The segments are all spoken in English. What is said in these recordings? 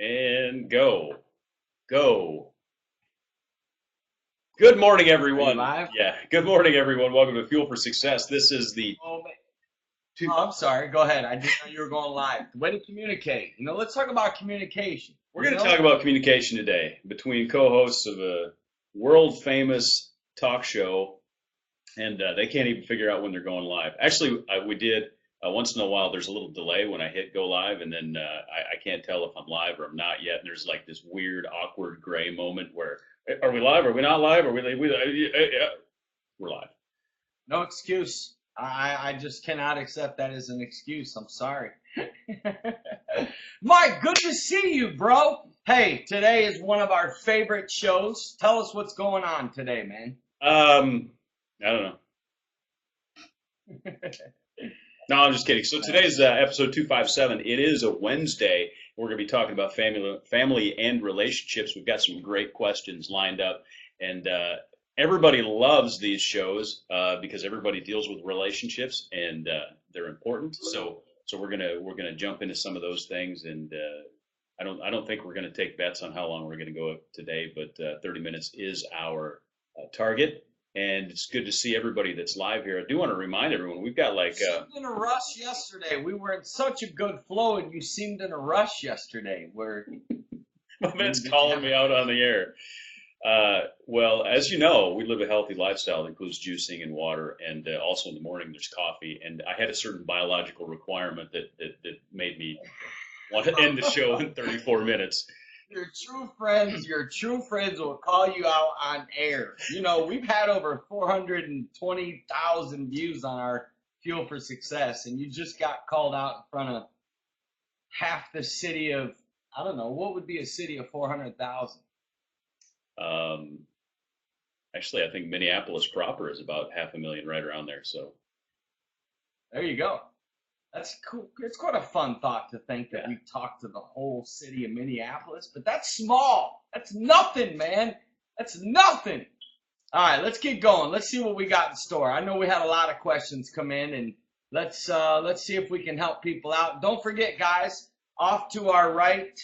And go. Go. Good morning, Are you everyone. live? Yeah, good morning, everyone. Welcome to Fuel for Success. This is the Oh, two. I'm sorry. Go ahead. I didn't know you were going live. The way to communicate. Let's talk about communication. We're going to talk about communication today between co-hosts of a world famous talk show, and they can't even figure out when they're going live. Actually, we did. Once in a while, there's a little delay when I hit go live, and then I can't tell if I'm live or I'm not yet. And there's like this weird, awkward gray moment where, are we live? Are we not live? Are we're live. No excuse. I just cannot accept that as an excuse. I'm sorry. Mike, good to see you, bro. Hey, today is one of our favorite shows. Tell us what's going on today, man. I don't know. No, I'm just kidding. So today's episode 257. It is a Wednesday. We're going to be talking about family and relationships. We've got some great questions lined up, and everybody loves these shows because everybody deals with relationships, and they're important. So we're gonna jump into some of those things, and I don't think we're going to take bets on how long we're going to go today, but 30 minutes is our target. And it's good to see everybody that's live here. I do want to remind everyone we've got like You seemed in a rush yesterday. We were in such a good flow, and you seemed in a rush yesterday. Where Vince calling me out on the air. Well, as you know, we live a healthy lifestyle that includes juicing and water, and also in the morning there's coffee. And I had a certain biological requirement that made me want to end the show in 34 minutes. Your true friends will call you out on air. We've had over 420,000 views on our Fuel for Success, and you just got called out in front of half the city of, I don't know, what would be a city of 400,000? Actually, I think Minneapolis proper is about 500,000, right around there. So there you go. That's cool. It's quite a fun thought to think that yeah. we've talked to the whole city of Minneapolis, but that's small. That's nothing, man. That's nothing. All right, let's keep going. Let's see what we got in store. I know we had a lot of questions come in, and let's see if we can help people out. Don't forget, guys, off to our right,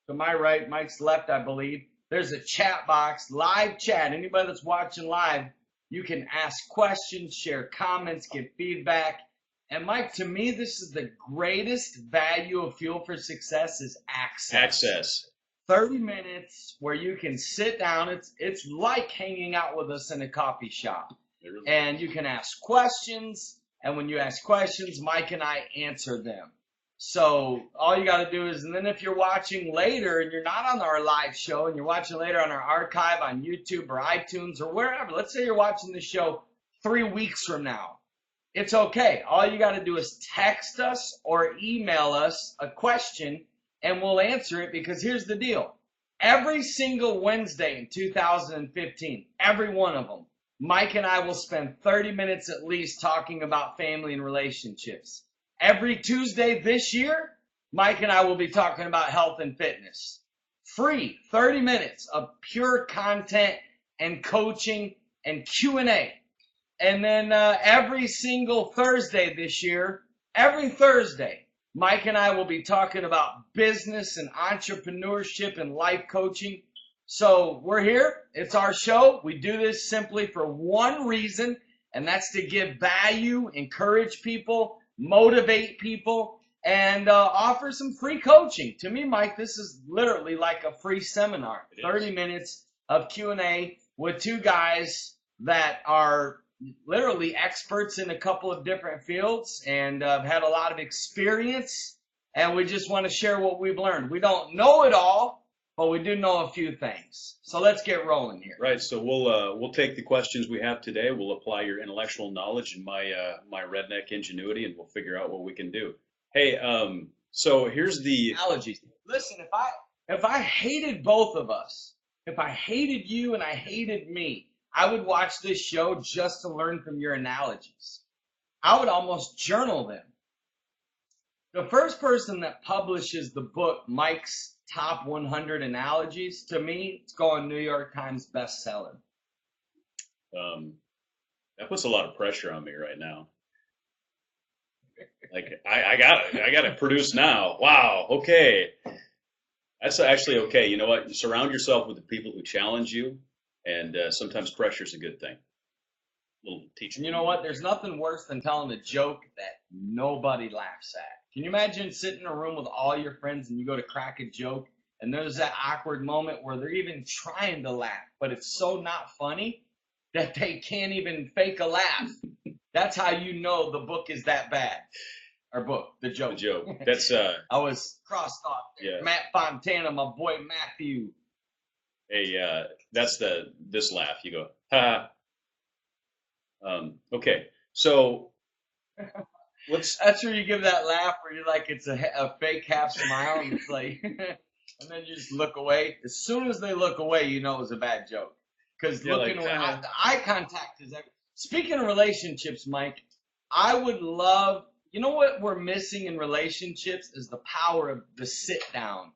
to my right, Mike's left, I believe, there's a chat box, live chat. Anybody that's watching live, you can ask questions, share comments, give feedback. And Mike, to me, this is the greatest value of Fuel for Success is access. 30 minutes where you can sit down. It's like hanging out with us in a coffee shop. And you can ask questions. And when you ask questions, Mike and I answer them. So all you got to do is, and then if you're watching later and you're not on our live show and you're watching later on our archive on YouTube or iTunes or wherever, let's say you're watching the show 3 weeks from now. It's okay. All you got to do is text us or email us a question and we'll answer it, because here's the deal. Every single Wednesday in 2015, every one of them, Mike and I will spend 30 minutes at least talking about family and relationships. Every Tuesday this year, Mike and I will be talking about health and fitness. Free 30 minutes of pure content and coaching and Q&A. And then every single Thursday this year, every Thursday, Mike and I will be talking about business and entrepreneurship and life coaching. So we're here. It's our show. We do this simply for one reason, and that's to give value, encourage people, motivate people, and offer some free coaching. To me, Mike, this is literally like a free seminar. 30 minutes of Q&A with two guys that are literally experts in a couple of different fields and have had a lot of experience, and we just want to share what we've learned. We don't know it all, but we do know a few things. So let's get rolling here. Right. So we'll take the questions we have today. We'll apply your intellectual knowledge and my redneck ingenuity, and we'll figure out what we can do. Hey, so here's the analogies. Listen, if I hated both of us, if I hated you and I hated me, I would watch this show just to learn from your analogies. I would almost journal them. The first person that publishes the book, Mike's Top 100 Analogies, to me, it's going New York Times bestseller. That puts a lot of pressure on me right now. Like I got to produce now. Wow. Okay. That's actually okay. You know what? You surround yourself with the people who challenge you, and sometimes pressure is a good thing. Little And teachable you know what? moment. There's nothing worse than telling a joke that nobody laughs at. Can you imagine sitting in a room with all your friends and you go to crack a joke and there's that awkward moment where they're even trying to laugh, but it's so not funny that they can't even fake a laugh. That's how you know the book is that bad. Or book, the The joke. joke. That's I was crossed off there. yeah. Matt Fontana, my boy Matthew. Hey, that's this laugh. You go, ha. Okay, so let's. That's where you give that laugh where you're like, it's a fake half smile, and it's like, and then you just look away. As soon as they look away, you know it was a bad joke. Because Yeah, looking like, away, the eye contact is everything. Speaking of relationships, Mike, I would love, you know what we're missing in relationships is the power of the sit down.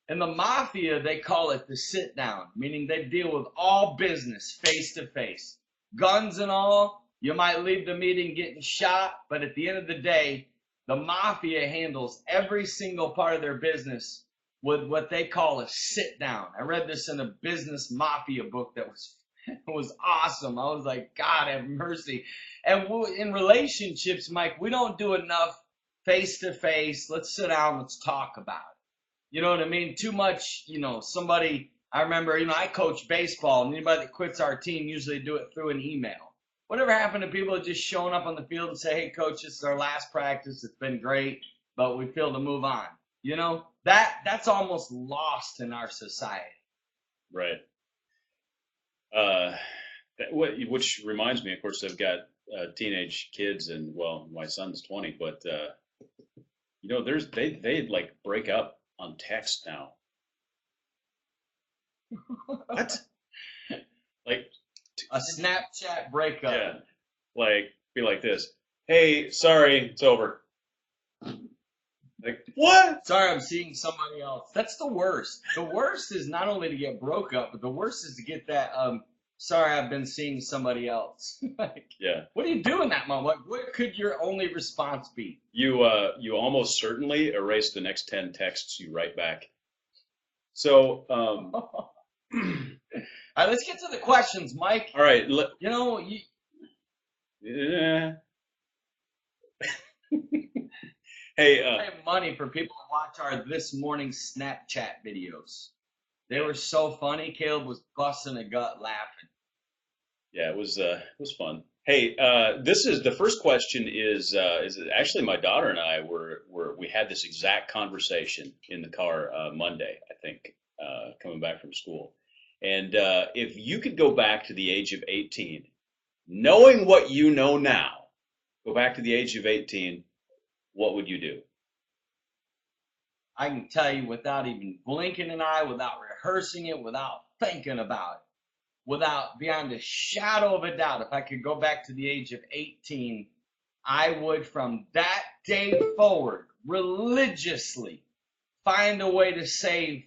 In the mafia, they call it the sit down, meaning they deal with all business face to face. Guns and all, you might leave the meeting getting shot, but at the end of the day, the mafia handles every single part of their business with what they call a sit down. I read this in a business mafia book that was awesome. I was like, God have mercy. And in relationships, Mike, we don't do enough face to face. Let's sit down, let's talk about it. You know what I mean? Too much, somebody, I remember, I coach baseball, and anybody that quits our team usually do it through an email. Whatever happened to people just showing up on the field and say, hey, coach, this is our last practice. It's been great, but we feel to move on. That's almost lost in our society. Right. Which reminds me, of course, I've got teenage kids, and well, my son's 20, but they like break up on text now. What? Like, A Snapchat breakup. yeah, like be like this. Hey, sorry, it's over. Like, what? Sorry, I'm seeing somebody else. That's the worst. The worst is not only to get broke up, but the worst is to get that, sorry, I've been seeing somebody else. Like, Yeah. what do you do in that moment? What could your only response be? You almost certainly erase the next 10 texts you write back. So, All right, let's get to the questions, Mike. all right. Yeah. Hey, I have money for people to watch our this morning Snapchat videos. They were so funny. Caleb was busting a gut laughing. yeah, it was fun. Hey, this is the first question is actually my daughter and I we had this exact conversation in the car Monday, I think, coming back from school. And if you could go back to the age of 18, knowing what you know now, go back to the age of 18, what would you do? I can tell you without even blinking an eye, without rehearsing it, without thinking about it, without beyond a shadow of a doubt, if I could go back to the age of 18, I would from that day forward religiously find a way to save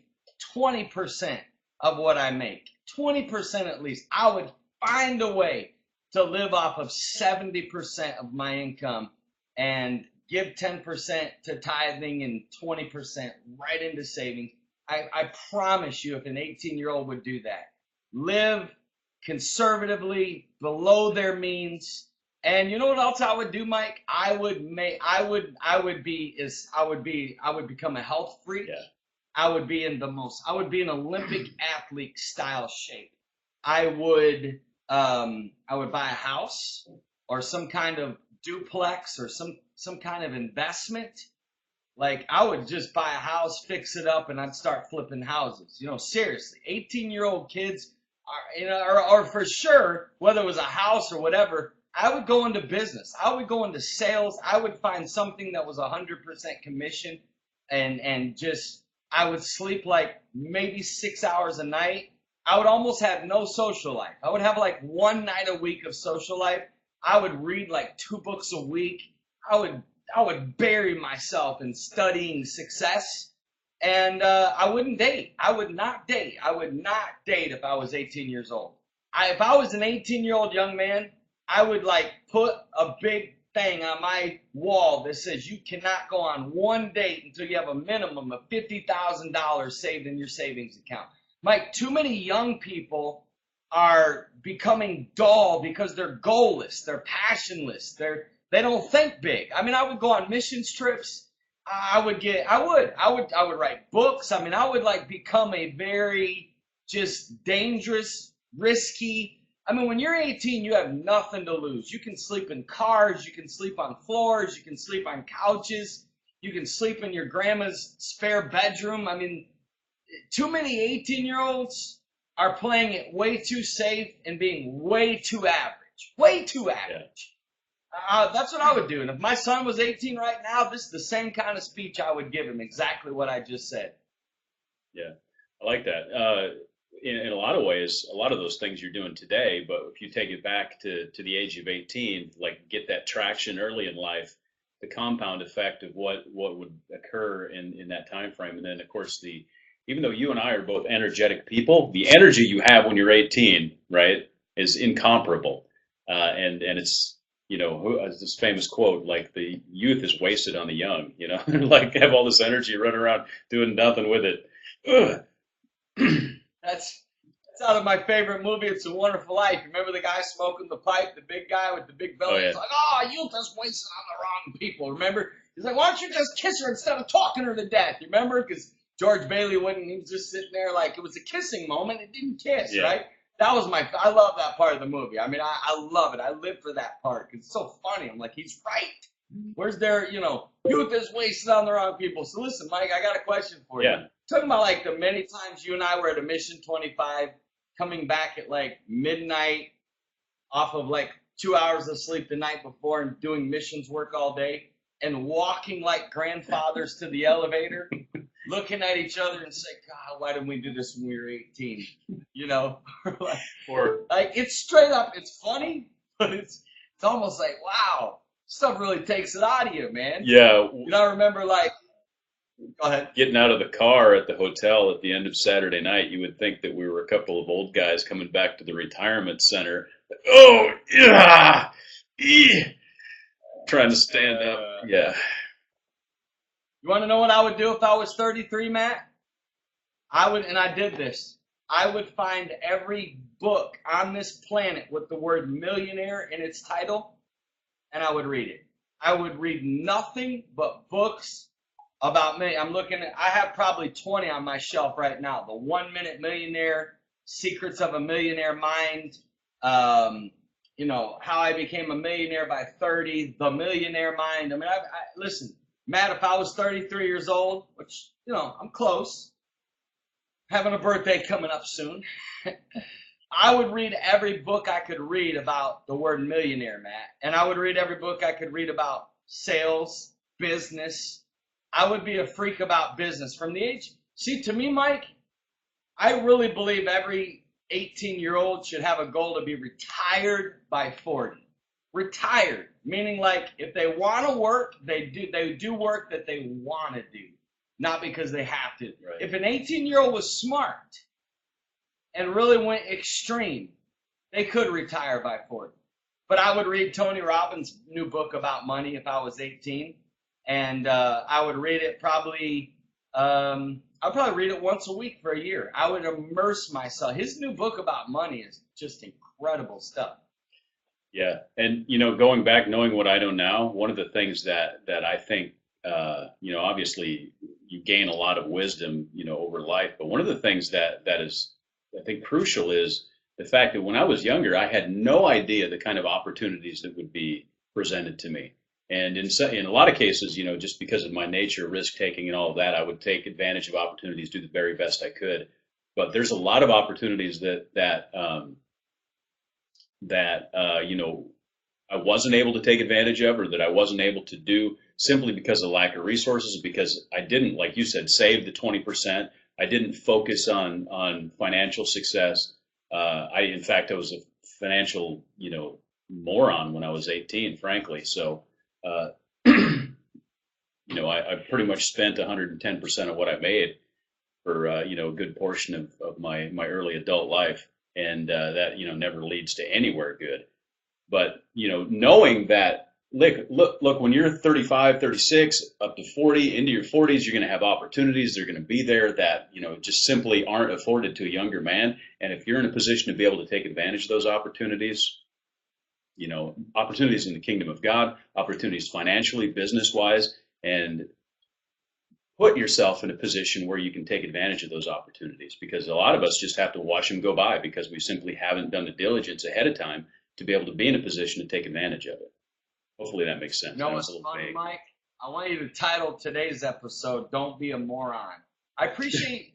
20% of what I make. 20% at least. I would find a way to live off of 70% of my income and give 10% to tithing and 20% right into savings. I promise you, if an 18-year-old would do that, live conservatively below their means. And you know what else I would do, Mike? I would become a health freak. Yeah. I would be in an Olympic athlete style shape. I would buy a house or some kind of duplex or some kind of investment. Like, I would just buy a house, fix it up, and I'd start flipping houses. Seriously, 18-year-old kids or for sure, whether it was a house or whatever, I would go into business. I would go into sales. I would find something that was 100% commission and just, I would sleep like maybe 6 hours a night. I would almost have no social life. I would have like one night a week of social life. I would read like 2 books a week. I would bury myself in studying success. And I wouldn't date. I would not date. I would not date if I was 18 years old. If I was an 18-year-old young man, I would like put a big thing on my wall that says you cannot go on one date until you have a minimum of $50,000 saved in your savings account. Mike, too many young people are becoming dull because they're goalless, they're passionless, they don't think big. I mean, I would go on missions trips. I would write books. I mean, I would like become a very just dangerous, risky. I mean, when you're 18, you have nothing to lose. You can sleep in cars, you can sleep on floors, you can sleep on couches, you can sleep in your grandma's spare bedroom. I mean, too many 18-year-olds are playing it way too safe and being way too average. Way too average. That's what I would do. And if my son was 18 right now, this is the same kind of speech I would give him. Exactly what I just said. Yeah, I like that. In a lot of ways, a lot of those things you're doing today, but if you take it back to the age of 18, like get that traction early in life, the compound effect of what would occur in that time frame. And then, of course, even though you and I are both energetic people, the energy you have when you're 18, right, is incomparable. And it's, this famous quote, like the youth is wasted on the young, like have all this energy running around doing nothing with it. That's out of my favorite movie, It's a Wonderful Life. Remember the guy smoking the pipe, the big guy with the big belly? Oh, yeah. He's like, oh, youth is wasted on the wrong people. Remember? He's like, why don't you just kiss her instead of talking her to death? You remember? Because George Bailey wouldn't. He was just sitting there like it was a kissing moment. It didn't kiss, Yeah. right? That was I love that part of the movie. I mean, I love it. I live for that part because it's so funny. I'm like, he's right. Where's their, youth is wasted on the wrong people. So listen, Mike, I got a question for you. Yeah. Talking about like the many times you and I were at a Mission 25, coming back at like midnight off of like 2 hours of sleep the night before and doing missions work all day and walking like grandfathers to the elevator, looking at each other and say, God, why didn't we do this when we were 18? Like it's straight up, it's funny, but it's almost like, wow, stuff really takes it out of you, man. Yeah. I remember like, go ahead. Getting out of the car at the hotel at the end of Saturday night, you would think that we were a couple of old guys coming back to the retirement center. Oh, yeah. Trying to stand up. Yeah. You want to know what I would do if I was 33, Matt? And I did this. I would find every book on this planet with the word millionaire in its title, and I would read it. I would read nothing but books about me. I have probably 20 on my shelf right now. The 1 Minute Millionaire, Secrets of a Millionaire Mind, How I Became a Millionaire by 30, The Millionaire Mind. I mean, listen, Matt, if I was 33 years old, which, I'm close, having a birthday coming up soon, I would read every book I could read about the word millionaire, Matt. And I would read every book I could read about sales, business. I would be a freak about business from the age. See, to me, Mike, I really believe every 18-year-old should have a goal to be retired by 40. Retired, meaning like if they want to work, they do work that they want to do, not because they have to. Right. If an 18-year-old was smart and really went extreme, they could retire by 40. But I would read Tony Robbins' new book about money if I was 18. And I would read it I'd probably read it once a week for a year. I would immerse myself. His new book about money is just incredible stuff. Yeah. And, going back, knowing what I know now, one of the things that I think, obviously you gain a lot of wisdom, over life. But one of the things that is, I think, crucial is the fact that when I was younger, I had no idea the kind of opportunities that would be presented to me. And in a lot of cases, just because of my nature, risk taking and all of that, I would take advantage of opportunities, do the very best I could. But there's a lot of opportunities that I wasn't able to take advantage of, or that I wasn't able to do simply because of lack of resources, because I didn't, like you said, save the 20%. I didn't focus on financial success. In fact, I was a financial, moron when I was 18, frankly. So, I pretty much spent 110% of what I made for, a good portion of my early adult life. And that, never leads to anywhere good. But, knowing that look, when you're 35, 36, up to 40, into your 40s, you're going to have opportunities. They're going to be there that, just simply aren't afforded to a younger man. And if you're in a position to be able to take advantage of those opportunities, opportunities in the kingdom of God, opportunities financially, business wise, and put yourself in a position where you can take advantage of those opportunities, because a lot of us just have to watch them go by because we simply haven't done the diligence ahead of time to be able to be in a position to take advantage of it. Hopefully that makes sense. You know what's funny, Mike? I want you to title today's episode "Don't Be a Moron." I appreciate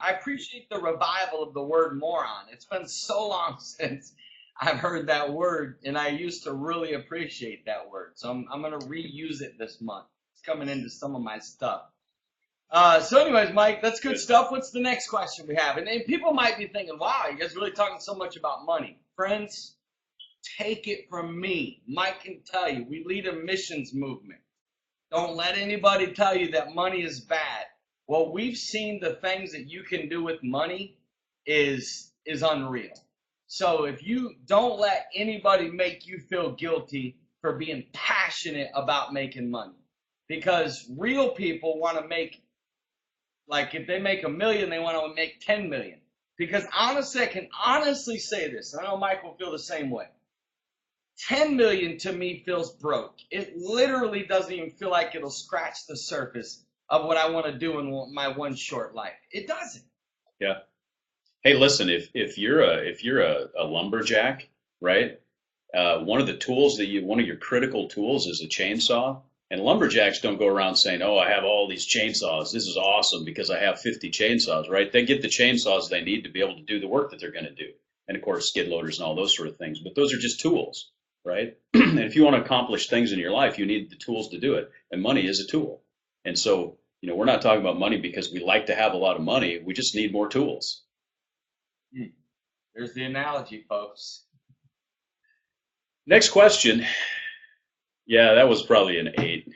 the revival of the word moron. It's been so long since I've heard that word, and I used to really appreciate that word. So I'm going to reuse it this month. It's coming into some of my stuff. So anyways, Mike, that's good stuff. What's the next question we have? And people might be thinking, wow, you guys are really talking so much about money. Friends, take it from me. Mike can tell you, we lead a missions movement. Don't let anybody tell you that money is bad. What we've seen, the things that you can do with money is unreal. So if you don't let anybody make you feel guilty for being passionate about making money, because real people want to make, like if they make $1 million, they want to make 10 million. Because honestly, I can honestly say this, and I know Mike will feel the same way. 10 million to me feels broke. It literally doesn't even feel like it'll scratch the surface of what I want to do in my one short life. It doesn't. Yeah. Hey, listen, if you're a lumberjack, right? One of your critical tools is a chainsaw. And lumberjacks don't go around saying, "Oh, I have all these chainsaws. This is awesome because I have 50 chainsaws," right? They get the chainsaws they need to be able to do the work that they're going to do. And of course, skid loaders and all those sort of things. But those are just tools, right? And if you want to accomplish things in your life, you need the tools to do it. And money is a tool. And so, we're not talking about money because we like to have a lot of money. We just need more tools. There's the analogy, folks. Next question. Yeah, that was probably an 8.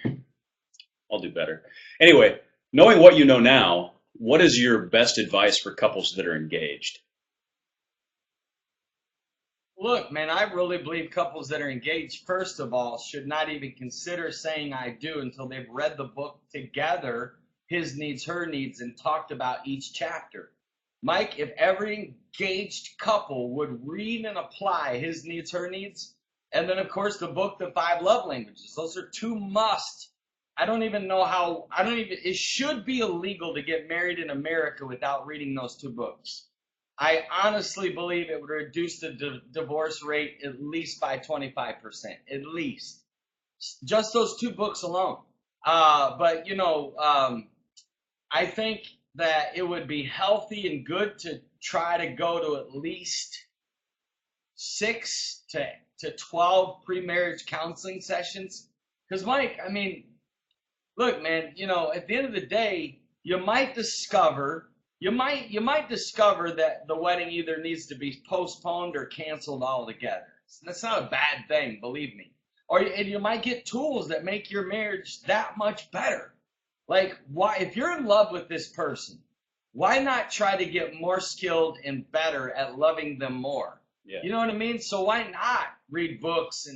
I'll do better. Anyway, knowing what you know now, what is your best advice for couples that are engaged? Look, man, I really believe couples that are engaged, first of all, should not even consider saying "I do" until they've read the book together, His Needs, Her Needs, and talked about each chapter. Mike, if every engaged couple would read and apply His Needs, Her Needs, and then, of course, the book, The 5 Love Languages. Those are 2 must. It should be illegal to get married in America without reading those 2 books. I honestly believe it would reduce the divorce rate at least by 25%. At least. Just those 2 books alone. But I think that it would be healthy and good to try to go to at least 6 to 12 pre-marriage counseling sessions. Because Mike, look, man, at the end of the day, you might discover that the wedding either needs to be postponed or canceled altogether. That's not a bad thing, believe me. And you might get tools that make your marriage that much better. Like, why, if you're in love with this person, why not try to get more skilled and better at loving them more? Yeah. You know what I mean? So why not read books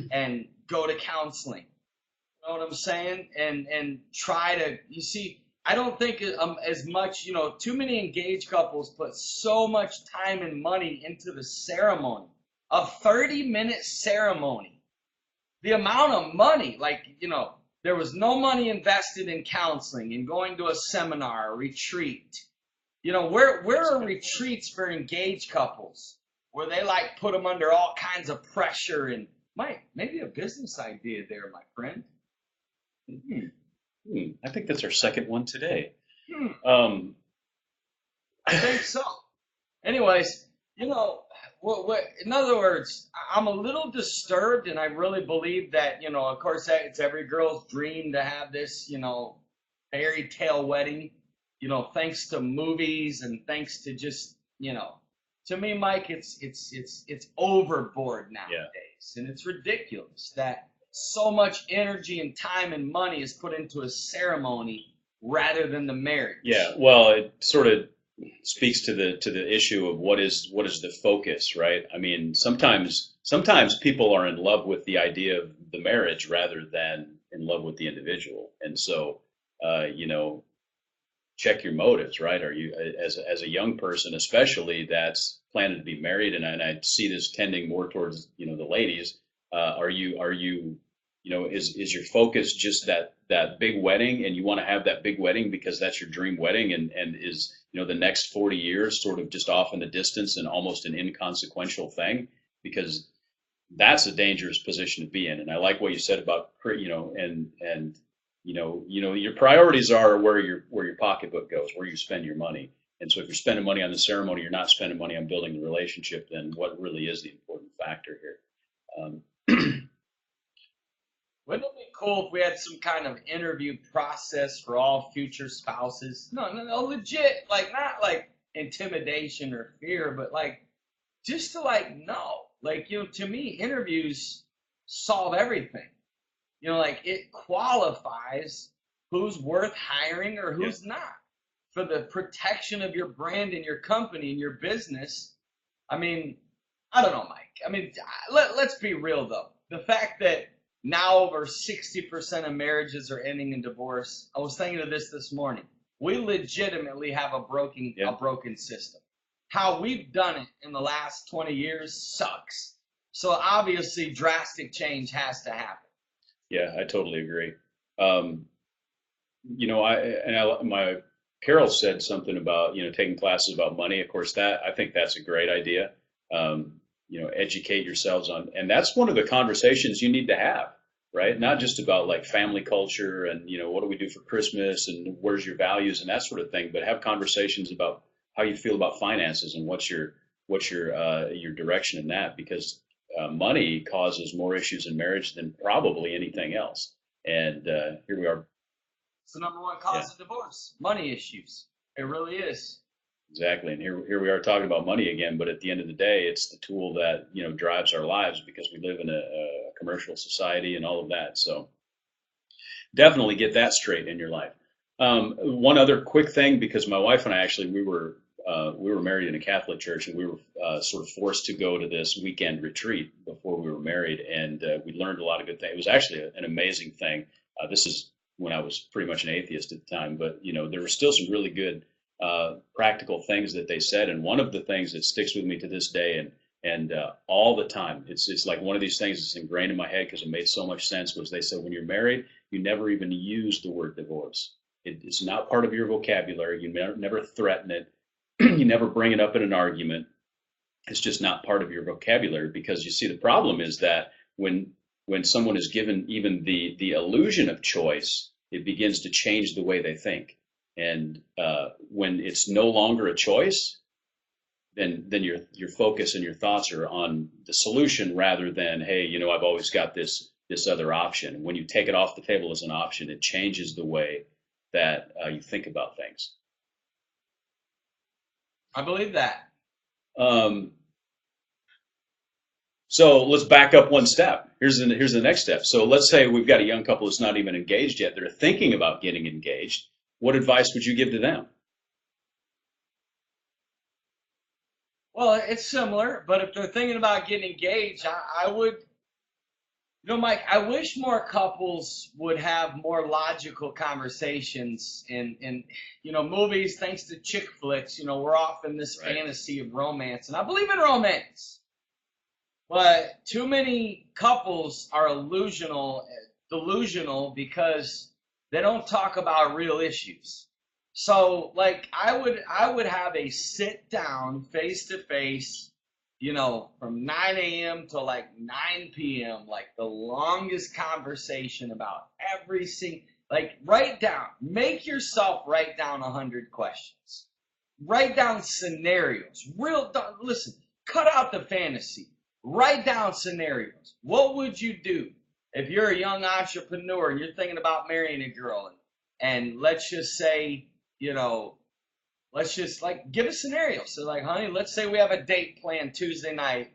and go to counseling? You know what I'm saying? And try to, you see, I don't think as much, too many engaged couples put so much time and money into the ceremony. A 30-minute ceremony. The amount of money, there was no money invested in counseling and going to a seminar, a retreat. Where are retreats for engaged couples? Where they put them under all kinds of pressure and maybe a business idea there, my friend. I think that's our second one today. I think so. Anyways, in other words, I'm a little disturbed, and I really believe that, of course, it's every girl's dream to have this, fairy tale wedding, thanks to movies and thanks to just, to me, Mike, it's overboard nowadays, and it's ridiculous that so much energy and time and money is put into a ceremony rather than the marriage. Yeah, well, it sort of speaks to the issue of what is the focus, right? Sometimes people are in love with the idea of the marriage rather than in love with the individual. And so, you know, check your motives, right? Are you, as a young person, especially that's planning to be married, and I see this tending more towards, you know, the ladies. Are you, you know, is your focus just that big wedding, and you want to have that big wedding because that's your dream wedding, and is, you know, the next 40 years sort of just off in the distance and almost an inconsequential thing? Because that's a dangerous position to be in. And I like what you said about, you know, and you know, your priorities are where your pocketbook goes, where you spend your money. And so if you're spending money on the ceremony, you're not spending money on building the relationship, then what really is the important factor here? Um, Wouldn't it be cool if we had some kind of interview process for all future spouses? No, no, no, legit, like not like intimidation or fear, but like just to like know. Like, to me, interviews solve everything. Like it qualifies who's worth hiring or yeah, who's not for the protection of your brand and your company and your business. I mean, I don't know, Mike. I mean, let's be real though. The fact that now over 60% of marriages are ending in divorce. I was thinking of this morning. We legitimately have a yeah, broken system. How we've done it in the last 20 years sucks. So obviously drastic change has to happen. yeah, I totally agree. Um, you know, my Carol said something about, you know, taking classes about money. Of course, that I think that's a great idea. Um, you know, educate yourselves on, and that's one of the conversations you need to have, right? Not just about like family culture and, you know, what do we do for Christmas and where's your values and that sort of thing, but have conversations about how you feel about finances and what's your direction in that, because money causes more issues in marriage than probably anything else. And here we are. It's the number one Yeah, cause of divorce. Money issues. It really is. exactly. And here we are talking about money again, but at the end of the day, it's the tool that, you know, drives our lives because we live in a commercial society and all of that. So definitely get that straight in your life. One other quick thing, because my wife and I actually we were married in a Catholic church, and we were sort of forced to go to this weekend retreat before we were married, and we learned a lot of good things. It was actually an amazing thing. This is when I was pretty much an atheist at the time, but you know there were still some really good practical things that they said, and one of the things that sticks with me to this day, and all the time, it's like one of these things that's ingrained in my head because it made so much sense. Was they said when you're married, you never even use the word divorce. It's not part of your vocabulary. You never threaten it. You never bring it up in an argument. It's just not part of your vocabulary, because you see the problem is that when someone is given even the illusion of choice, it begins to change the way they think. And when it's no longer a choice, then your focus and your thoughts are on the solution rather than, hey, you know, I've always got this other option. When you take it off the table as an option, it changes the way that you think about things. I believe that. Um, so let's back up one step. Here's the next step. So let's say we've got a young couple that's not even engaged yet. They're thinking about getting engaged. What advice would you give to them? Well, it's similar, but if they're thinking about getting engaged, I would, Mike, I wish more couples would have more logical conversations in movies. Thanks to chick flicks, we're off in this Right. fantasy of romance, and I believe in romance. But too many couples are delusional because they don't talk about real issues. So, like, I would have a sit down face to face, from 9 a.m. to like 9 p.m., like the longest conversation about everything. Like, make yourself write down 100 questions. Write down scenarios. Listen, cut out the fantasy. Write down scenarios. What would you do if you're a young entrepreneur and you're thinking about marrying a girl? And let's just say, let's just like give a scenario. So, like, honey, let's say we have a date planned Tuesday night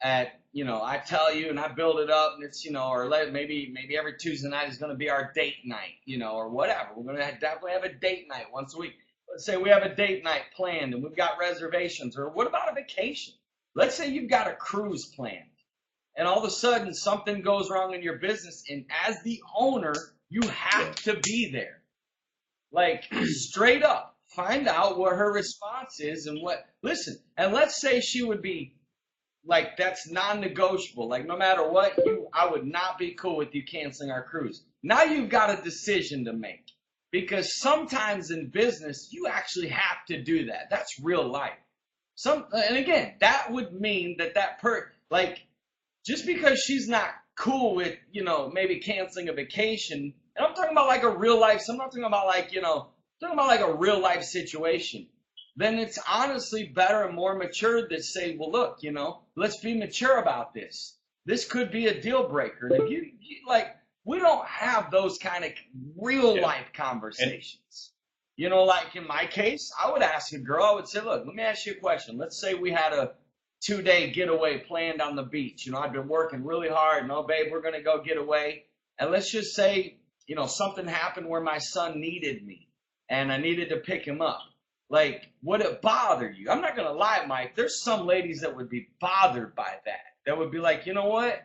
at, I tell you and I build it up, and it's, maybe every Tuesday night is going to be our date night, or whatever. We're going to definitely have a date night once a week. Let's say we have a date night planned and we've got reservations. Or what about a vacation? Let's say you've got a cruise planned and all of a sudden something goes wrong in your business, and as the owner, you have to be there. Like, straight up, find out what her response is and listen, and let's say she would be like, that's non-negotiable. Like, no matter what, I would not be cool with you canceling our cruise. Now you've got a decision to make. Because sometimes in business, you actually have to do that. That's real life. And again, that would mean like, just because she's not cool with, maybe canceling a vacation, and I'm talking about like a real life, so I'm not talking about like, talking about like a real life situation, then it's honestly better and more mature to say, well, look, let's be mature about this. This could be a deal breaker. And if you like, we don't have those kind of real life conversations. Like in my case, I would ask a girl, I would say, look, let me ask you a question. Let's say we had a 2-day getaway planned on the beach. I've been working really hard. No, babe, we're going to go get away. And let's just say, something happened where my son needed me and I needed to pick him up. Like, would it bother you? I'm not going to lie, Mike. There's some ladies that would be bothered by that. That would be like, you know what?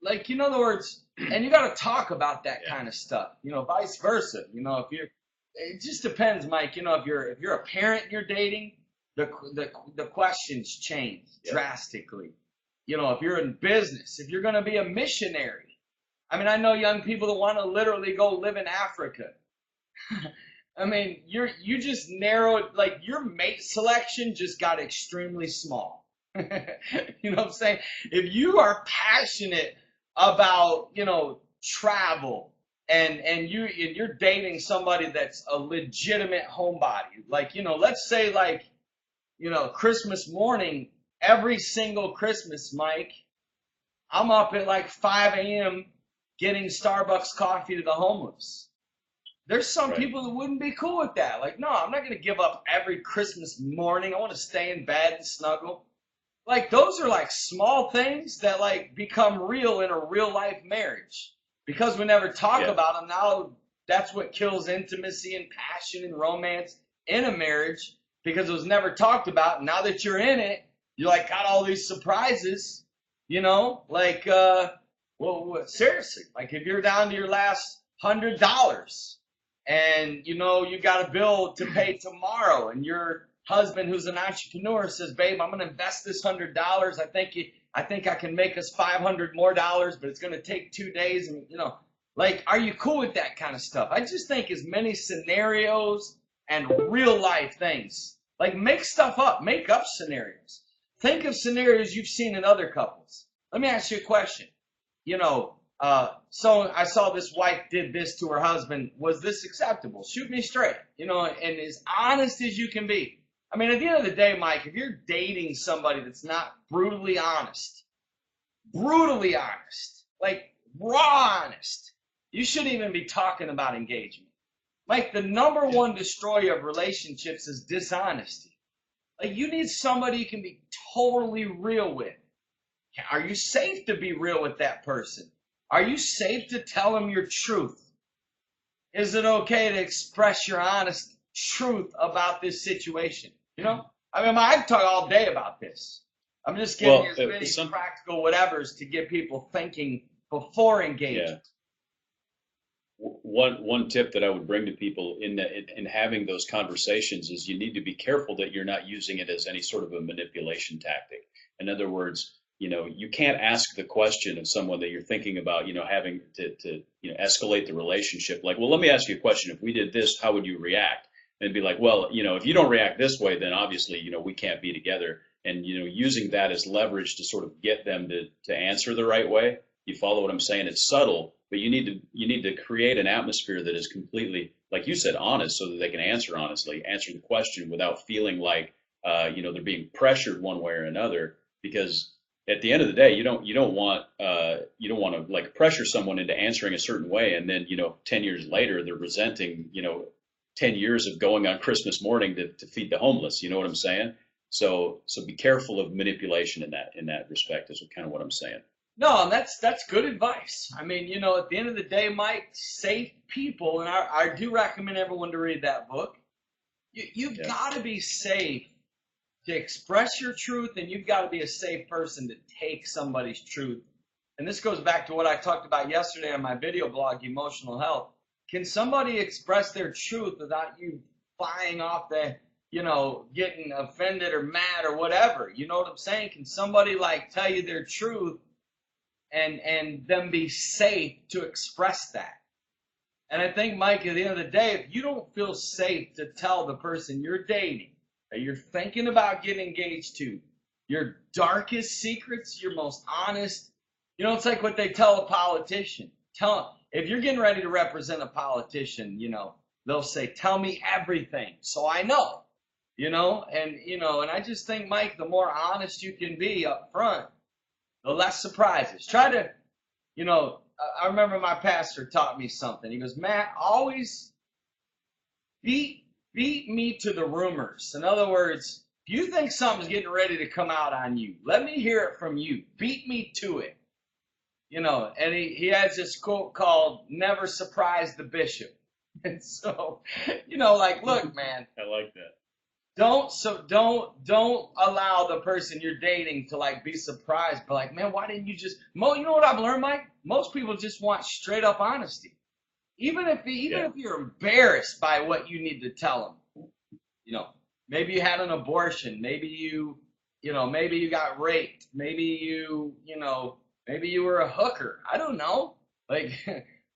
Like, in other words, and you got to talk about that kind of stuff, vice versa. It just depends, Mike. If you're a parent and you're dating, the questions change drastically. If you're in business, if you're going to be a missionary, I mean, I know young people that want to literally go live in Africa. I mean, you just narrowed, like, your mate selection just got extremely small. You know what I'm saying? If you are passionate about, travel and you're dating somebody that's a legitimate homebody, like, let's say like, Christmas morning, every single Christmas, Mike, I'm up at like 5 a.m. getting Starbucks coffee to the homeless. There's some people that wouldn't be cool with that. Like, no, I'm not going to give up every Christmas morning. I want to stay in bed and snuggle. Like, those are like small things that like become real in a real life marriage. Because we never talk about them, now that's what kills intimacy and passion and romance in a marriage, because it was never talked about. Now that you're in it, you like got all these surprises, like, well, seriously, like if you're down to your last $100 and, you got a bill to pay tomorrow and your husband, who's an entrepreneur, says, babe, I'm going to invest this $100. I think I can make us $500 more, but it's going to take 2 days. And, like, are you cool with that kind of stuff? I just think as many scenarios and real life things, like make stuff up, make up scenarios. Think of scenarios you've seen in other couples. Let me ask you a question. So I saw this wife did this to her husband. Was this acceptable? Shoot me straight, and as honest as you can be. I mean, at the end of the day, Mike, if you're dating somebody that's not brutally honest, like raw honest, you shouldn't even be talking about engagement. Like, the number one destroyer of relationships is dishonesty. Like, you need somebody you can be totally real with. Are you safe to be real with that person? Are you safe to tell them your truth? Is it okay to express your honest truth about this situation? I mean, I can talk all day about this. I'm just giving you as many practical whatevers to get people thinking before engaging. One tip that I would bring to people in having those conversations is you need to be careful that you're not using it as any sort of a manipulation tactic. In other words, you can't ask the question of someone that you're thinking about, having to escalate the relationship. Like, well, let me ask you a question. If we did this, how would you react? And be like, well, if you don't react this way, then obviously, we can't be together. And, using that as leverage to sort of get them to answer the right way. You follow what I'm saying? It's subtle, but you need to create an atmosphere that is completely, like you said, honest, so that they can answer honestly, answer the question without feeling like, they're being pressured one way or another. Because at the end of the day, you don't want to like pressure someone into answering a certain way, and then 10 years later they're resenting 10 years of going on Christmas morning to feed the homeless. You know what I'm saying? So be careful of manipulation in that respect is kind of what I'm saying. No, that's good advice. I mean, at the end of the day, Mike, safe people, and I do recommend everyone to read that book. You've got to be safe to express your truth, and you've got to be a safe person to take somebody's truth. And this goes back to what I talked about yesterday on my video blog, Emotional Health. Can somebody express their truth without you flying off the, getting offended or mad or whatever? You know what I'm saying? Can somebody like tell you their truth and them be safe to express that? And I think, Mike, at the end of the day, if you don't feel safe to tell the person you're dating, that you're thinking about getting engaged to, your darkest secrets, your most honest, it's like what they tell a politician. Tell them, if you're getting ready to represent a politician, they'll say, tell me everything so I know, and I just think, Mike, the more honest you can be up front, the less surprises. Try to, I remember my pastor taught me something. He goes, Matt, always beat me to the rumors. In other words, if you think something's getting ready to come out on you, let me hear it from you. Beat me to it. And he has this quote called, never surprise the bishop. And so, look, man. I like that. Don't allow the person you're dating to be surprised, but man, why didn't you just, you know what I've learned, Mike? Most people just want straight up honesty. Even if you're embarrassed by what you need to tell them, maybe you had an abortion, maybe maybe you got raped, maybe you were a hooker. I don't know.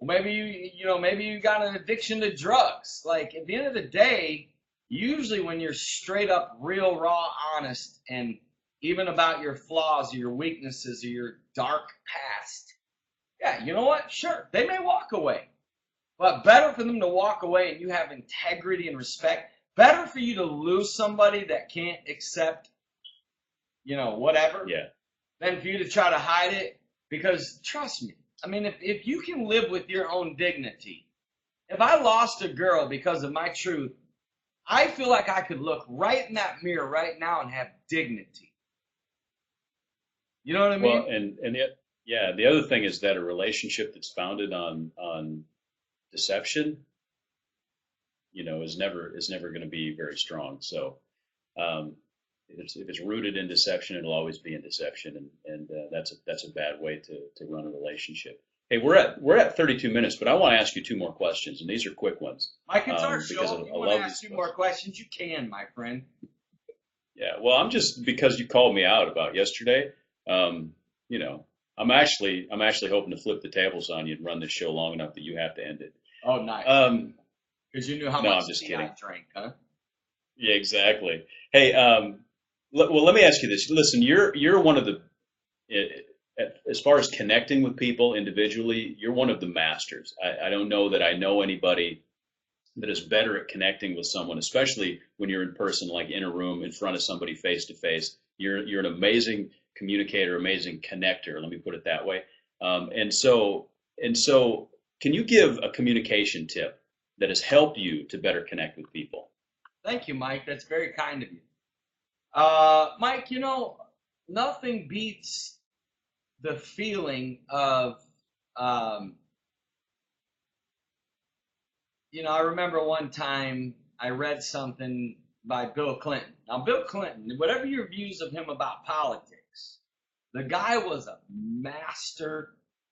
Maybe you got an addiction to drugs. At the end of the day, usually when you're straight up, real, raw, honest, and even about your flaws or your weaknesses or your dark past, yeah, you know what? Sure, they may walk away. But better for them to walk away and you have integrity and respect. Better for you to lose somebody that can't accept, whatever, than for you to try to hide it. Because trust me, if you can live with your own dignity, if I lost a girl because of my truth, I feel like I could look right in that mirror right now and have dignity. You know what I mean? Well, and the other thing is that a relationship that's founded on deception, is never going to be very strong. So, if it's rooted in deception, it'll always be in deception, and that's a bad way to run a relationship. Hey, we're at 32 minutes, but I want to ask you two more questions, and these are quick ones. Mike, it's our show. If you want to ask two more questions, you can, my friend. Yeah, well, I'm just, because you called me out about yesterday. I'm actually hoping to flip the tables on you and run this show long enough that you have to end it. Oh, nice. Because you knew how much tea I drank, huh? Yeah, exactly. Hey, well, let me ask you this. Listen, you're one of the, as far as connecting with people individually, you're one of the masters. I don't know that I know anybody that is better at connecting with someone, especially when you're in person, like in a room in front of somebody face to face. You're an amazing communicator, amazing connector. Let me put it that way. And so, can you give a communication tip that has helped you to better connect with people? Thank you, Mike. That's very kind of you. Mike, nothing beats the feeling of, I remember one time I read something by Bill Clinton. Now, Bill Clinton, whatever your views of him about politics, the guy was a master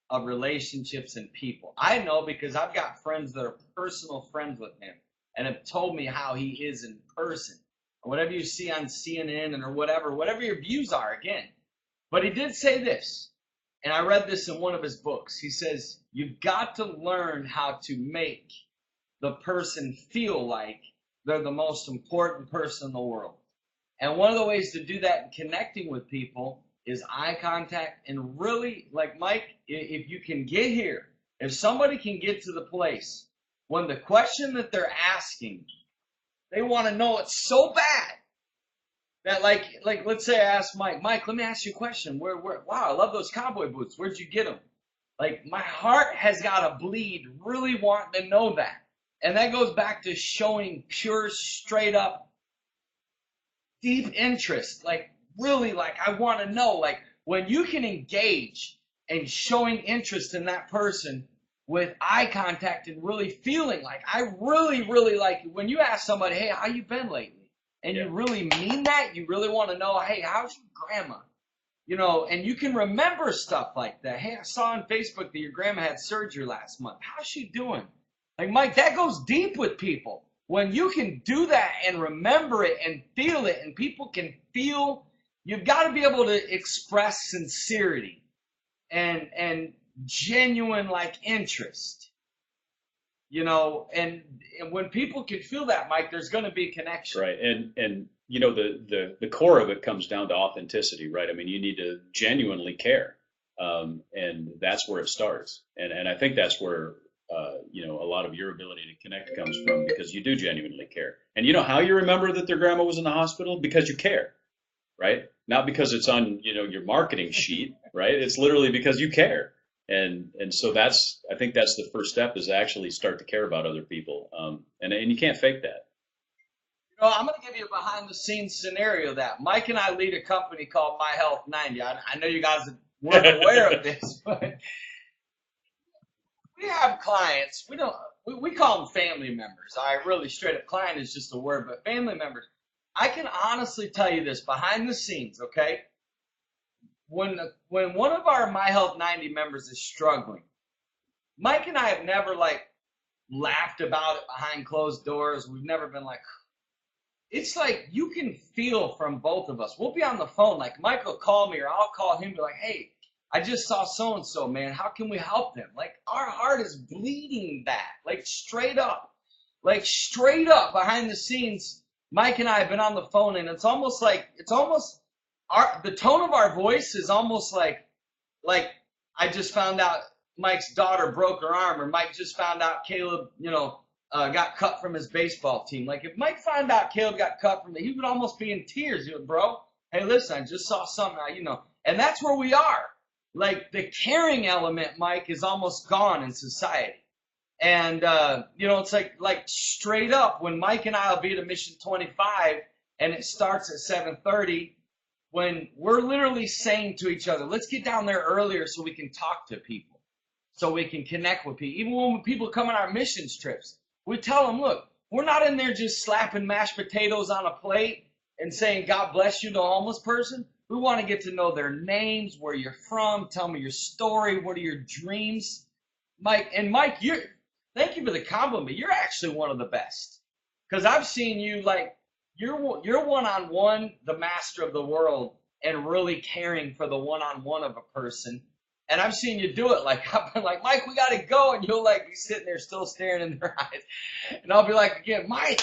of relationships and people. I know because I've got friends that are personal friends with him and have told me how he is in person. Whatever you see on CNN or whatever your views are, again. But he did say this, and I read this in one of his books. He says, you've got to learn how to make the person feel like they're the most important person in the world. And one of the ways to do that in connecting with people is eye contact, and really, like Mike, if you can get here, if somebody can get to the place when the question that they're asking, they want to know it so bad that like let's say I ask Mike, let me ask you a question. Wow, I love those cowboy boots. Where'd you get them? My heart has got to bleed really wanting to know that. And that goes back to showing pure, straight up, deep interest. Really, I want to know. When you can engage and showing interest in that person with eye contact and really feeling like I really, really like you. When you ask somebody, hey, how you been lately? and Yeah. you really mean that, you really want to know, hey, how's your grandma? You know, and you can remember stuff like that. Hey, I saw on Facebook that your grandma had surgery last month. How's she doing? Like, Mike, that goes deep with people. When you can do that and remember it and feel it, and people can feel, you've got to be able to express sincerity and genuine like interest. You know, and when people can feel that, Mike, there's going to be a connection. Right. And you know, the core of it comes down to authenticity, right? I mean, you need to genuinely care. And that's where it starts. And I think that's where, you know, a lot of your ability to connect comes from, because you do genuinely care. And you know how you remember that their grandma was in the hospital? Because you care, right? Not because it's on, you know, your marketing sheet, right? It's literally because you care. And so that's, I think that's the first step, is actually start to care about other people. And you can't fake that. You know, I'm going to give you a behind the scenes scenario that Mike and I lead a company called My Health 90. I know you guys weren't aware of this, but we have clients. We call them family members. I really straight up client is just a word, but family members. I can honestly tell you this behind the scenes, okay? When one of our My Health 90 members is struggling, Mike and I have never like laughed about it behind closed doors. We've never been like, it's like you can feel from both of us. We'll be on the phone, like Mike will call me or I'll call him, be like, hey, I just saw so-and-so, man. How can we help them? Like our heart is bleeding that, like straight up behind the scenes. Mike and I have been on the phone, and it's almost the tone of our voice is almost like I just found out Mike's daughter broke her arm, or Mike just found out Caleb, got cut from his baseball team. Like if Mike found out Caleb got cut from it, he would almost be in tears. He would, bro, hey, listen, I just saw something, and that's where we are. Like the caring element, Mike, is almost gone in society. And, it's like straight up when Mike and I will be at a Mission 25 and it starts at 7:30, when we're literally saying to each other, let's get down there earlier so we can talk to people, so we can connect with people. Even when people come on our missions trips, we tell them, look, we're not in there just slapping mashed potatoes on a plate and saying, God bless you to a homeless person. We want to get to know their names, where you're from, tell me your story, what are your dreams. Mike, thank you for the compliment. You're actually one of the best. Because I've seen you, like, you're one-on-one, the master of the world, and really caring for the one-on-one of a person. And I've seen you do it. Like, I've been like, Mike, we got to go. And you'll, like, be sitting there still staring in their eyes. And I'll be like, again, Mike,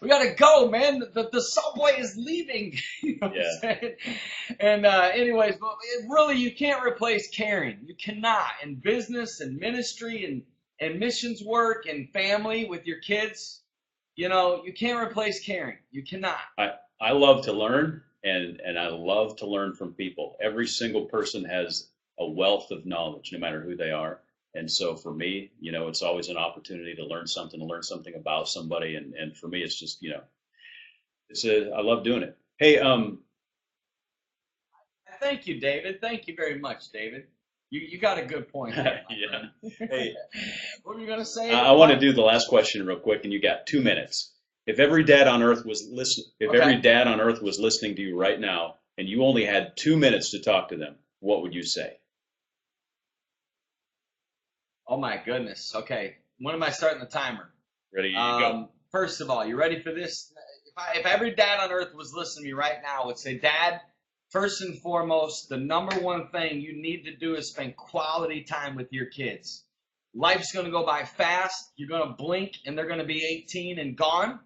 we got to go, man. The subway is leaving. You know what I'm saying? And anyways, but really, you can't replace caring. You cannot. In business and ministry and missions work and family with your kids, you can't replace caring. You cannot. I love to learn, and I love to learn from people. Every single person has a wealth of knowledge, no matter who they are. And so for me, it's always an opportunity to learn something about somebody. And for me, it's just, I love doing it. Hey, thank you, David. Thank you very much, David. You got a good point there, yeah. Hey, what were you gonna say? I want to do the last question real quick, and you got 2 minutes. If every dad on earth was every dad on earth was listening to you right now, and you only had 2 minutes to talk to them, what would you say? Oh my goodness. Okay. When am I starting the timer? Ready? You go. First of all, you ready for this? If every dad on earth was listening to me right now, I would say, Dad, first and foremost, the number one thing you need to do is spend quality time with your kids. Life's going to go by fast. You're going to blink and they're going to be 18 and gone.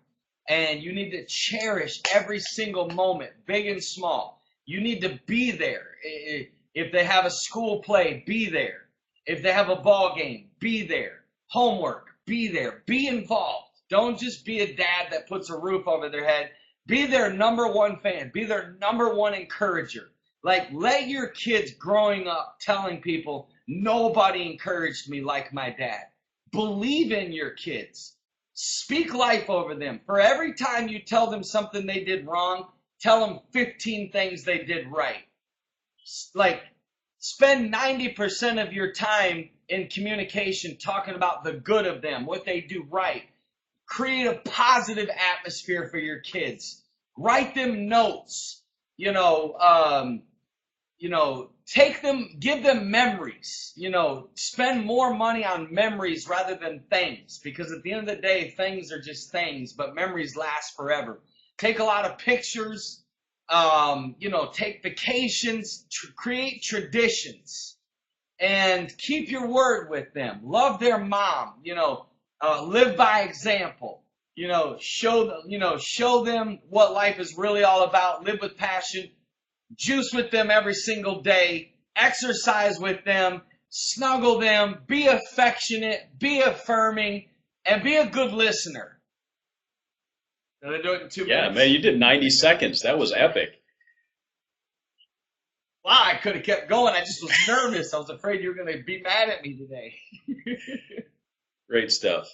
And you need to cherish every single moment, big and small. You need to be there. If they have a school play, be there. If they have a ball game, be there. Homework, be there. Be involved. Don't just be a dad that puts a roof over their head. Be their number one fan. Be their number one encourager. Like, let your kids growing up telling people, nobody encouraged me like my dad. Believe in your kids. Speak life over them. For every time you tell them something they did wrong, tell them 15 things they did right. Like, spend 90% of your time in communication talking about the good of them, what they do right. Create a positive atmosphere for your kids. Write them notes. Take them, give them memories. Spend more money on memories rather than things, because at the end of the day, things are just things, but memories last forever. Take a lot of pictures. Take vacations. Create traditions, and keep your word with them. Love their mom. Live by example. Show them what life is really all about. Live with passion. Juice with them every single day. Exercise with them. Snuggle them. Be affectionate. Be affirming. And be a good listener. Did I do it in 2 minutes? Yeah, man, you did 90 seconds. That was epic. Wow, I could have kept going. I just was nervous. I was afraid you were going to be mad at me today. Great stuff.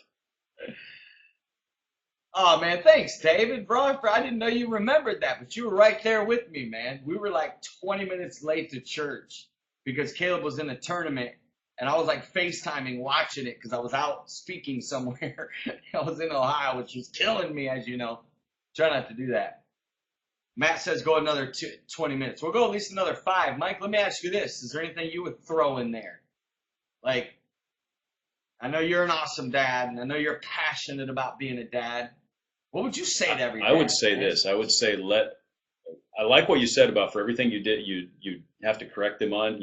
Oh, man, thanks, David. Bro, I didn't know you remembered that, but you were right there with me, man. We were like 20 minutes late to church because Caleb was in a tournament, and I was like FaceTiming watching it because I was out speaking somewhere. I was in Ohio, which was killing me, as you know. Try not to do that. Matt says go another 20 minutes. We'll go at least another 5. Mike, let me ask you this. Is there anything you would throw in there? Like, I know you're an awesome dad, and I know you're passionate about being a dad. What would you say to every dad? I would say this. I would say I like what you said about for everything you did, you have to correct them on,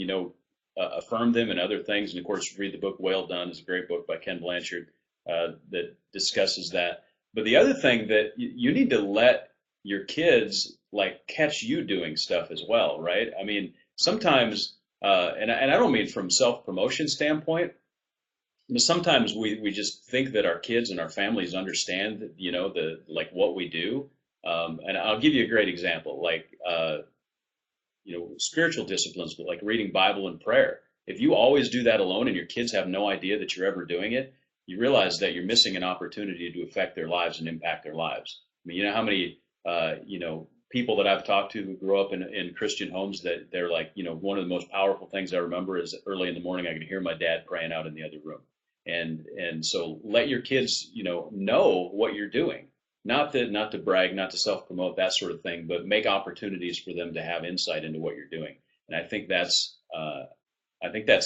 affirm them and other things. And of course, read the book Well Done. It's a great book by Ken Blanchard that discusses that. But the other thing that you need to let your kids like catch you doing stuff as well, right? I mean, sometimes, and I don't mean from self-promotion standpoint, but sometimes we just think that our kids and our families understand, what we do. And I'll give you a great example, like, spiritual disciplines, like reading Bible and prayer. If you always do that alone and your kids have no idea that you're ever doing it, you realize that you're missing an opportunity to affect their lives and impact their lives. I mean, you know how many, people that I've talked to who grew up in Christian homes that they're like, one of the most powerful things I remember is early in the morning I could hear my dad praying out in the other room. And so let your kids, know what you're doing. Not to brag, not to self-promote, that sort of thing, but make opportunities for them to have insight into what you're doing. And I think that's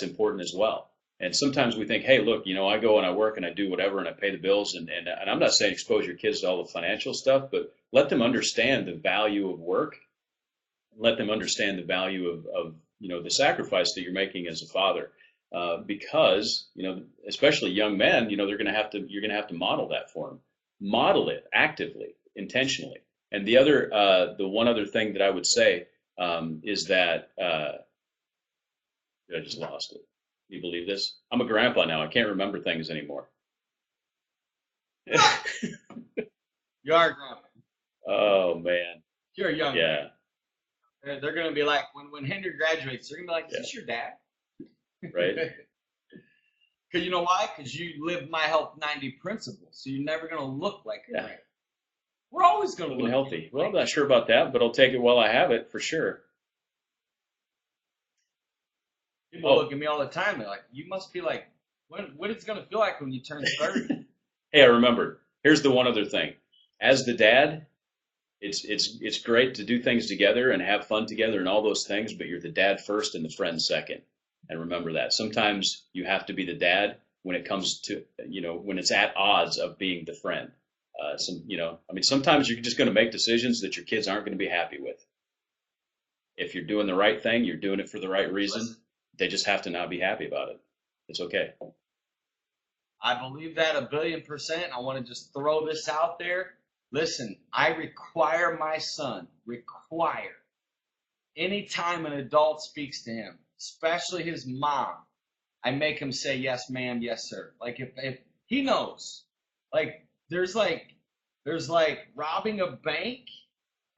important as well. And sometimes we think, hey, look, I go and I work and I do whatever and I pay the bills. And I'm not saying expose your kids to all the financial stuff, but let them understand the value of work. Let them understand the value of the sacrifice that you're making as a father. Because, especially young men, you're going to have to model that for them. Model it actively, intentionally. And the one other thing that I would say is that I just lost it. Do you believe this? I'm a grandpa now. I can't remember things anymore. You are a grandpa. Oh man. You're young. Yeah. They're going to be like, when Henry graduates, they're going to be like, is this your dad? Right. Because you know why? Because you live my Health 90 principle, so you're never going to look like a grandpa. We're always going to look healthy. Well, I'm not sure about that, but I'll take it while I have it for sure. People look at me all the time. They're like, you must be like, what it's going to feel like when you turn 30. Hey, I remembered. Here's the one other thing. As the dad, it's great to do things together and have fun together and all those things, but you're the dad first and the friend second. And remember that. Sometimes you have to be the dad when it comes to, when it's at odds of being the friend. Sometimes you're just going to make decisions that your kids aren't going to be happy with. If you're doing the right thing, you're doing it for the right reason. They just have to not be happy about it. It's okay. I believe that 1,000,000,000%. I want to just throw this out there. Listen, I require my son, anytime an adult speaks to him, especially his mom, I make him say, yes, ma'am, yes, sir. Like if he knows, like there's like robbing a bank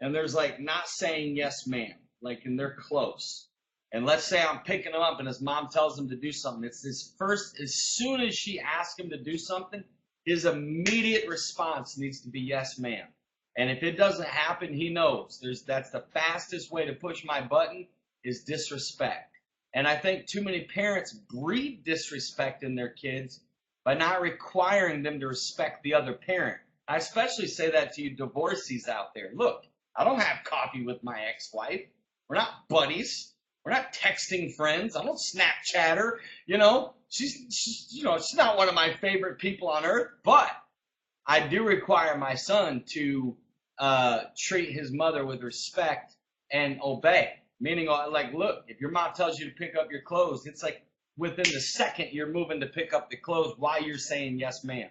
and there's like not saying yes, ma'am, like, and they're close. And let's say I'm picking him up and his mom tells him to do something. It's his first, as soon as she asks him to do something, his immediate response needs to be yes, ma'am. And if it doesn't happen, he knows that's the fastest way to push my button is disrespect. And I think too many parents breed disrespect in their kids by not requiring them to respect the other parent. I especially say that to you divorcees out there. Look, I don't have coffee with my ex-wife. We're not buddies. We're not texting friends. I don't Snapchat her. She's not one of my favorite people on earth, but I do require my son to treat his mother with respect and obey. Meaning, like, look, if your mom tells you to pick up your clothes, it's like within the second you're moving to pick up the clothes while you're saying yes, ma'am.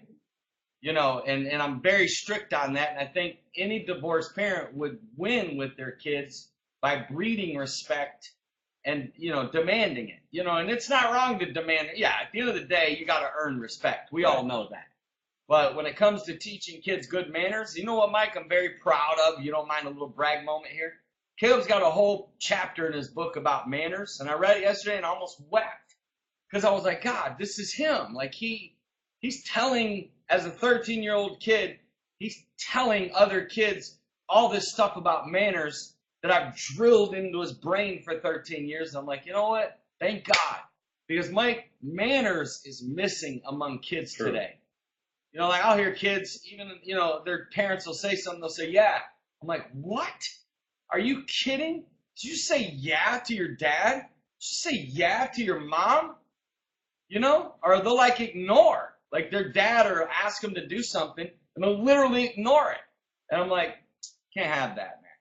And I'm very strict on that. And I think any divorced parent would win with their kids by breeding respect and, demanding it. And it's not wrong to demand it. Yeah, at the end of the day, you got to earn respect. We all know that. But when it comes to teaching kids good manners, you know what, Mike, I'm very proud of. You don't mind a little brag moment here? Caleb's got a whole chapter in his book about manners, and I read it yesterday and I almost wept because I was like, God, this is him. Like he's telling, as a 13-year-old kid, he's telling other kids all this stuff about manners that I've drilled into his brain for 13 years. And I'm like, you know what? Thank God. Because, Mike, manners is missing among kids today. Like I'll hear kids, even, their parents will say something, they'll say, yeah. I'm like, what? Are you kidding? Did you say yeah to your dad? Did you say yeah to your mom? Or they'll like ignore, like their dad or ask them to do something and they'll literally ignore it. And I'm like, can't have that, man.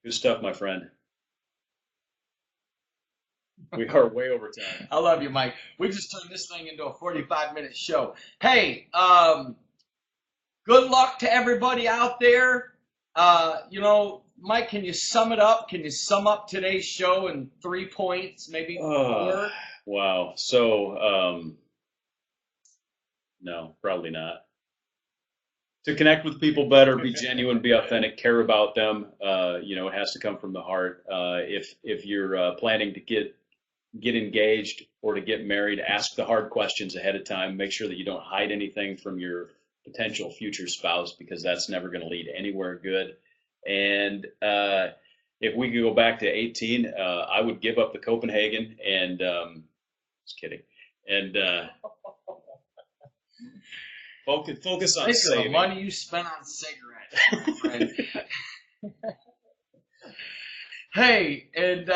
Good stuff, my friend. We are way over time. I love you, Mike. We just turned this thing into a 45-minute show. Hey, good luck to everybody out there. Mike, can you sum it up? Can you sum up today's show in 3 points, maybe 4? Wow. So, no, probably not. To connect with people better, be genuine, be authentic, care about them. It has to come from the heart. If you're planning to get engaged or to get married, ask the hard questions ahead of time. Make sure that you don't hide anything from your potential future spouse, because that's never going to lead anywhere good. And if we could go back to 18, I would give up the Copenhagen and just kidding. And focus on saving. The money you spent on cigarettes, friend. Hey, and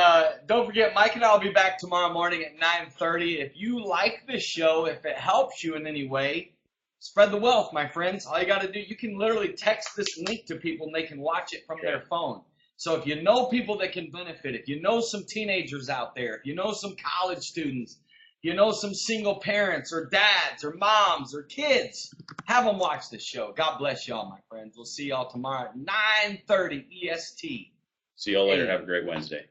don't forget, Mike and I will be back tomorrow morning at 9:30. If you like this show, if it helps you in any way, spread the wealth, my friends. All you got to do, you can literally text this link to people and they can watch it from their phone. So if you know people that can benefit, if you know some teenagers out there, if you know some college students, if you know some single parents or dads or moms or kids, have them watch this show. God bless y'all, my friends. We'll see y'all tomorrow at 9:30 EST. See y'all later. Have a great Wednesday.